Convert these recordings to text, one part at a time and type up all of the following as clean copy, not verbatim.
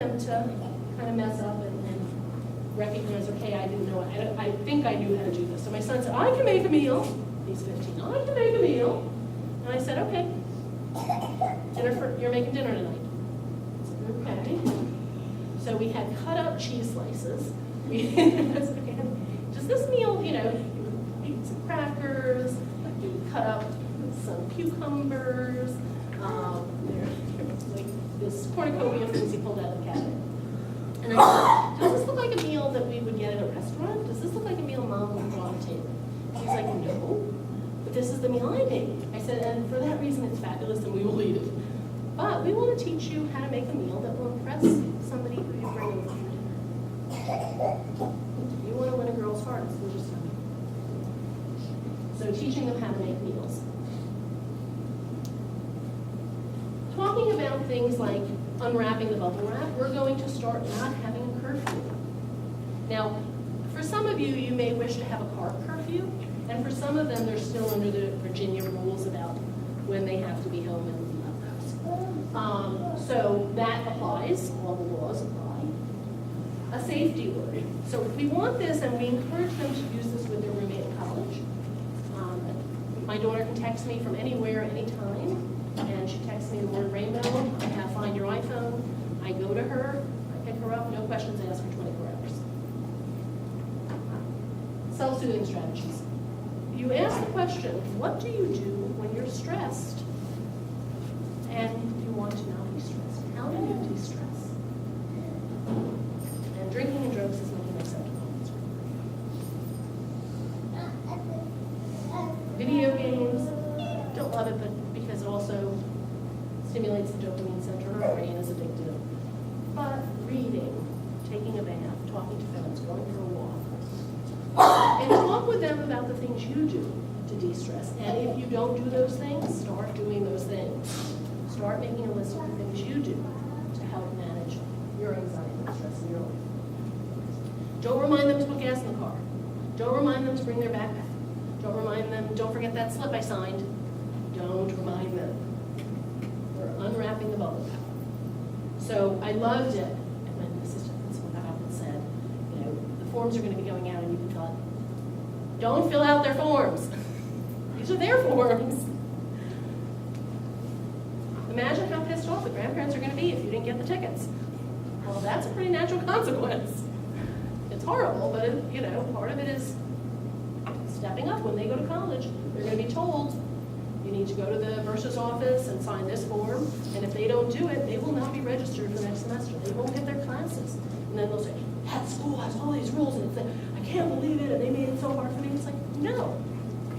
them to kind of mess up and recognize, okay, I didn't know, I think I knew how to do this. So my son said, I can make a meal. He's 15. I can make a meal. And I said, okay, you're making dinner tonight. I said, okay. So we had cut up cheese slices. Just this meal, you eat some crackers, you cut up some cucumbers, like this cornucopia of things he pulled out of the cabinet. And I said, does this look like a meal that we would get at a restaurant? Does this look like a meal Mom would put on the table? He's like, no, but this is the meal I made. I said, and for that reason it's fabulous and we will eat it. But we want to teach you how to make a meal that will impress somebody who you bring over for dinner. You want to win a girl's heart, so just tell me. So teaching them how to make meals. Talking about things like unwrapping the bubble wrap, we're going to start not having a curfew. Now, for some of you, you may wish to have a car curfew, and for some of them, they're still under the Virginia rules about when they have to be home and leave the house. So that applies, all the laws apply. A safety word. So we want this, and we encourage them to use this with their roommate in college. My daughter can text me from anywhere, anytime. And she texts me the word rainbow. I have Find Your iPhone. I go to her, I pick her up, no questions asked for 24 hours. Self-soothing strategies. You ask the question, what do you do when you're stressed and you want to not be stressed? How do you de-stress? And drinking and drugs is making acceptable. Video games, don't love it, but because it also stimulates the dopamine center in our brain is a big deal. But reading, taking a bath, talking to friends, going for a walk. And talk with them about the things you do to de-stress. And if you don't do those things, start doing those things. Start making a list of the things you do to help manage your anxiety and stress in your life. Don't remind them to put gas in the car. Don't remind them to bring their backpack. Don't remind them, don't forget that slip I signed. Don't remind them. We're unwrapping the bubble wrap. So I loved it when the assistant principal got up and said, the forms are going to be going out and you can fill out. Don't fill out their forms. These are their forms. Imagine how pissed off the grandparents are going to be if you didn't get the tickets. Well, that's a pretty natural consequence. It's horrible, but part of it is stepping up. When they go to college, they're going to be told, you need to go to the bursar's office and sign this form, and if they don't do it, they will not be registered for next semester. They won't get their classes. And then they'll say, that school has all these rules, and it's like, I can't believe it, and they made it so hard for me. It's like, no.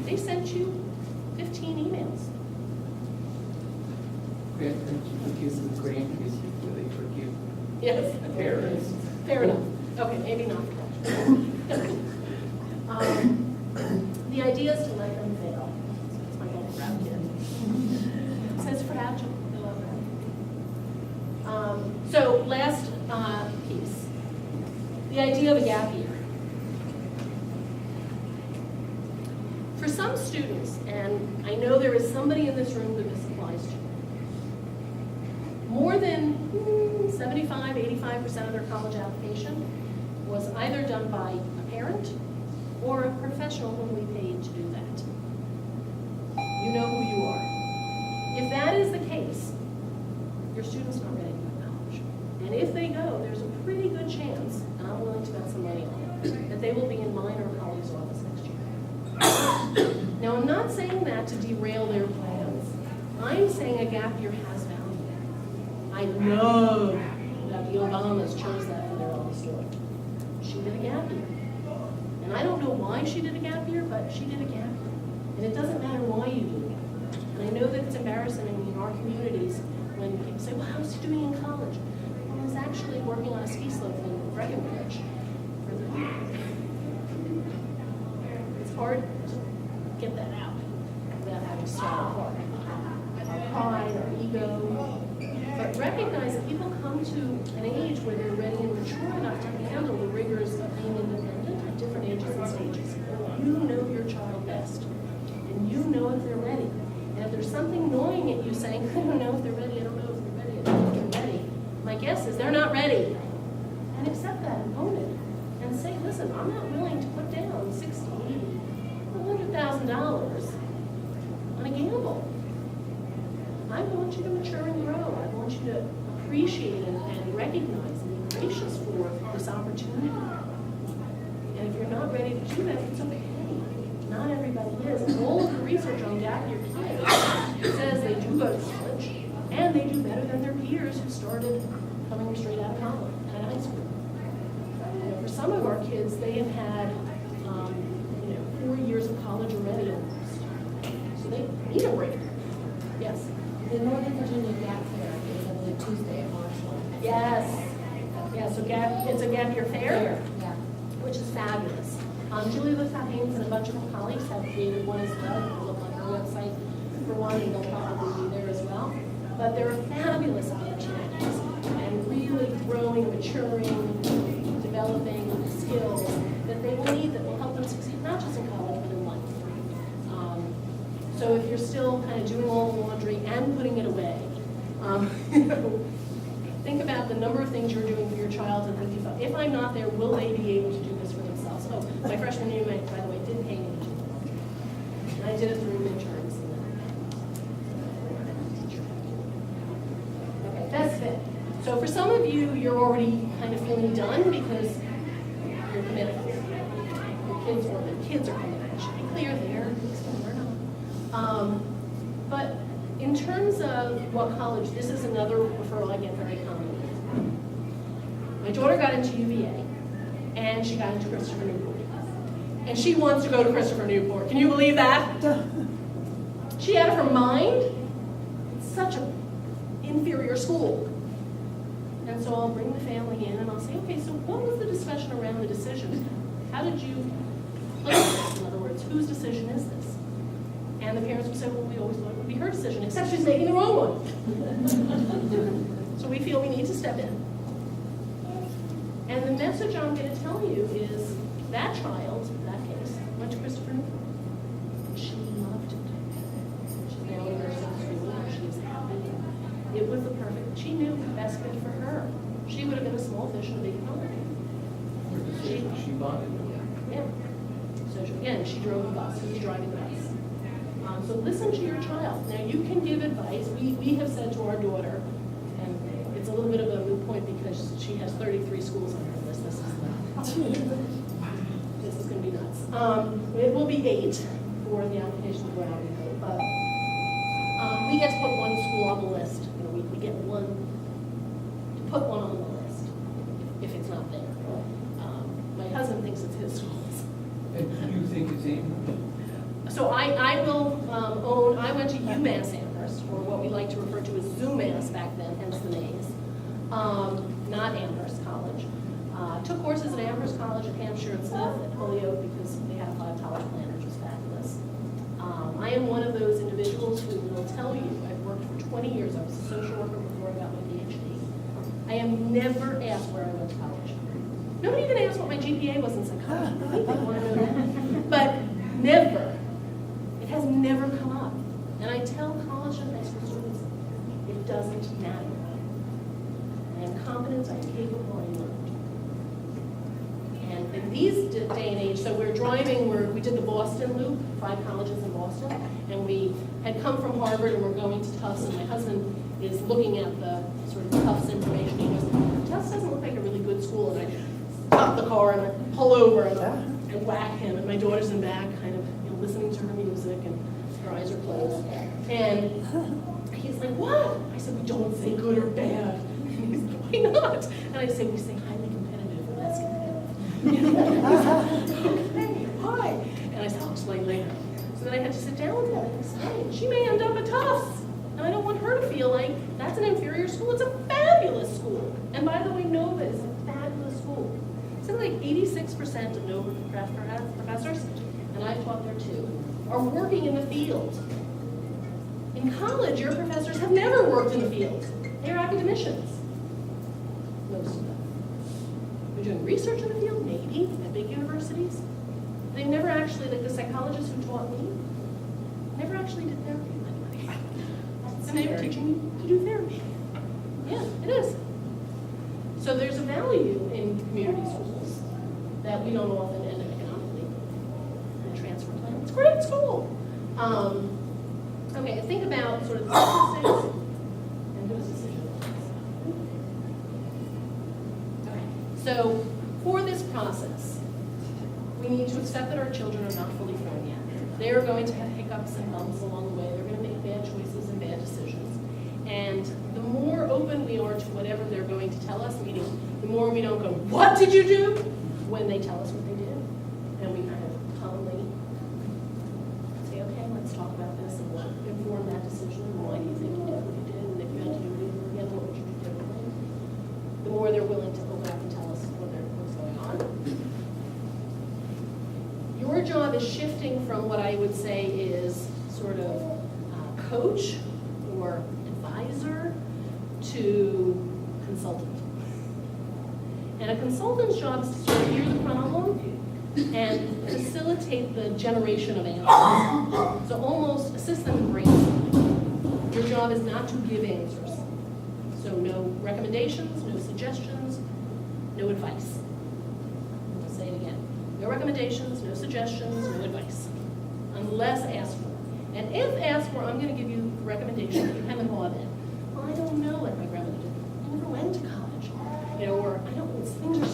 They sent you 15 emails. Grandparents forgive the grandkids before they forgive Yes. the parents. Fair enough. Okay, maybe not. The idea is to let them fail. That's my little crap kid. It says fragile. I love that. So last piece, the idea of a gap year. For some students, and I know there is somebody in this room that this applies to, more than 75, 85% of their college application was either done by a parent or a professional whom we paid to do that. You know who you are. If that is the case, your student's not ready to go to college. And if they go, there's a pretty good chance, and I'm willing to bet some money on it, that they will be in mine or a colleague's office next year. Now, I'm not saying that to derail their plans. I'm saying a gap year has value. I know that the Obamas chose that for their eldest daughter. She did a gap year. And I don't know why she did a gap year, but she did a gap year. And it doesn't matter why you do a gap year. And I know that it's embarrassing in our communities when people say, well, how's he doing in college? Well, he's actually working on a ski slope in Breckenridge. It's hard to get that out without having to start apart. Our pride, our ego. But recognize that people come to an age where they're ready and mature enough to handle the rigors of being independent at different ages and stages. You know your child best, and you know if they're ready. And if there's something gnawing at you saying, I don't know if they're ready, I don't know if they're ready, I don't know if they're ready, my guess is they're not ready. ready. And accept that and own it. And say, listen, I'm not willing to put down $60,000, $100,000 on a gamble. I want you to mature and grow. I want you to appreciate and recognize and be gracious for this opportunity. And if you're not ready to do that, it's okay. Not everybody is. And all of the research on gap year kids says they do go to college, and they do better than their peers who started coming straight out of college, out of high school. You know, for some of our kids, they have had 4 years of college already almost. So they need a break. Yes. The Northern Virginia Gap Fair is every Tuesday at Marshall. Yes. Yeah, so it's a gap year fair, Yeah. which is fabulous. Julie Haynes and a bunch of her colleagues have created one as well. You can look on her website for one, and they'll probably be there as well. But there are fabulous opportunities, and really growing, maturing, developing skills that they will need that will help them succeed, not just in college, but in life. So if you're still kind of doing all the laundry and putting it away, think about the number of things you're doing for your child and think about, if I'm not there, will they be able to do this for themselves? Oh, my freshman year, by the way, didn't pay me to do the laundry. And I did it through midterms. Okay, that's it. So for some of you, you're already kind of feeling done because you're committed. Your kids are committed. It should be clear there. But in terms of what college, this is another referral I get very commonly. My daughter got into UVA, and she got into Christopher Newport. And she wants to go to Christopher Newport. Can you believe that? She out of her mind? It's such an inferior school. And so I'll bring the family in, and I'll say, okay, so what was the discussion around the decision? How did you play this? In other words, whose decision is this? And the parents would say, well, we always thought it would be her decision, except she's making the wrong one. So we feel we need to step in. And the message I'm going to tell you is that child, in that case, went to Christopher Newport. She loved it. She's now in nursing school, and she's happy. It was the perfect, she knew the best fit for her. She would have been a small fish in a big pond. She bonded with them. Yeah. So again, she drove the bus. Who was driving the bus? So listen to your child. Now you can give advice. We have said to our daughter, and it's a little bit of a moot point because she has 33 schools on her list. This is going to be nuts. It will be 8 for the application to go out, but we get to put one school on the list. You know, we get one to put one on the list if it's not there. My husband thinks it's his schools. And you think it's English? So I will own, I went to UMass Amherst, or what we like to refer to as ZooMass back then, hence the names, not Amherst College. Took courses at Amherst College at Hampshire and Smith at Holyoke because they had a 5-college plan, which was fabulous. I am one of those individuals who will tell you, I've worked for 20 years, I was a social worker before I got my PhD. I am never asked where I went to college. Nobody even asked what my GPA was in psychology. I think they want to know that. But never. It has never come up. And I tell college and high school students, it doesn't matter. I am competent, I am capable, I am learned. And in these day and age, so we're driving, we did the Boston loop, 5 colleges in Boston, and we had come from Harvard and we're going to Tufts, and my husband is looking at the sort of Tufts information. He goes, Tufts doesn't look like a really good school, and I stop the car and I pull over and whack him, and my daughter's in back, kind of listening to her music, and her eyes are closed. And he's like, what? I said, we don't say good or bad. And he's like, why not? And I say, we say highly competitive or less competitive. Okay, why? And I said, I'll explain later. So then I had to sit down with him and explain. She may end up at Tufts. And I don't want her to feel like that's an inferior school. It's a fabulous school. And by the way, Nova is a fabulous school. Something like 86% of Nova professors, and I've taught there too, are working in the field. In college, your professors have never worked in the field. They're academicians, most of them. They're doing research in the field, maybe, at big universities. They've never actually, like the psychologists who taught me, never actually did therapy with anybody. And they were teaching me to do therapy. Yeah, it is. So there's a value in community schools that we don't often end economically in the transfer plan. It's a great school. Okay, think about sort of the statistics and whose decision it is. Okay, so for this process, we need to accept that our children are not fully formed yet. They are going to have hiccups and bumps along the way. They're going to make bad choices and bad decisions. And the more open we are to whatever they're going to tell us, meaning the more we don't go, "What did you do?" when they tell us what they did, and we kind of calmly say, "Okay, let's talk about this and what informed that decision, and why do you think you did what you did, and if you had to do it over again, what would you do differently?" The more they're willing to open up and tell us what's going on. Your job is shifting from what I would say is sort of coach or advisor to consultant. And a consultant's job is to sort of hear the problem and facilitate the generation of answers. So almost assist them in brainstorming. Your job is not to give answers. So no recommendations, no suggestions, no advice. I'll say it again. No recommendations, no suggestions, no advice, unless asked for. And if asked for, I'm going to give you a recommendation that you haven't thought of it. Well, I don't know, like my grandmother did. I never went to college. Or I don't, things are